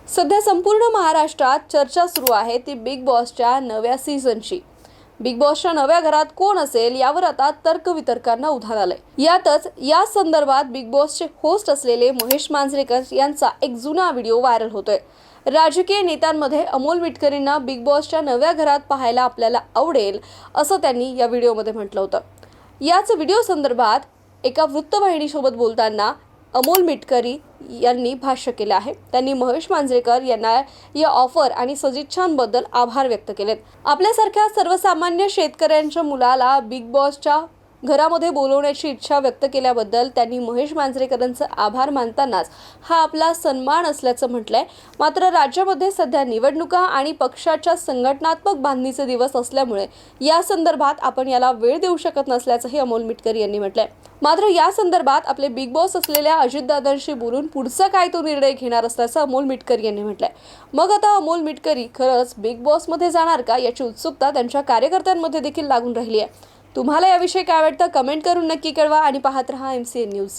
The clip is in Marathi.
सध्या संपूर्ण महाराष्ट्रात चर्चा सुरू आहे ती बिग बॉसच्या नव्या सीझनची। बिग बॉसच्या नव्या घरात कोण असेल यावर आता तर्कवितर्कांना उधाण आलंय। यातच या संदर्भात बिग बॉसचे होस्ट असलेले महेश मांजरेकर यांचा एक जुना व्हिडिओ व्हायरल होतोय। राजकीय नेत्यांमध्ये अमोल मिटकरींना बिग बॉसच्या नव्या घरात पाहायला आपल्याला आवडेल असं त्यांनी या व्हिडिओमध्ये म्हटलं होतं। याच व्हिडिओ संदर्भात एका वृत्तवाहिनीसोबत बोलताना अमोल मिटकरी यांनी भाष्य केले आहे। त्यांनी महेश मांजरेकर यांना या ऑफर आणि सदिच्छांबद्दल आभार व्यक्त केलेत। आपल्यासारख्या सर्वसामान्य शेतकऱ्यांच्या मुलाला बिग बॉसच्या घरामध्ये बोलवण्याची इच्छा व्यक्त केल्याबद्दल त्यांनी महेश मांजरेकरांचे आभार मानतानाच हा आपला सन्मान असल्याचं म्हटलंय। मात्र राज्यामध्ये सध्या निवडणुका आणि पक्षाच्या संघटनात्मक बांधणीचे दिवस असल्यामुळे या संदर्भात आपण याला वेळ देऊ शकत नसल्याचंही अमोल मिटकरी यांनी म्हटलंय। मात्र या संदर्भात आपले बिग बॉस असलेल्या अजितदादांशी बोलून पुढचा काय तो निर्णय घेणार असल्याचं अमोल मिटकरी यांनी म्हटलंय। मग आता अमोल मिटकरी खरंच बिग बॉसमध्ये जाणार का याची उत्सुकता त्यांच्या कार्यकर्त्यांमध्ये देखील लागून राहिली आहे। तुम्हाला याविषयी काय वाटतं कमेंट करून नक्की कळवा आणि पाहत रहा MCN न्यूज।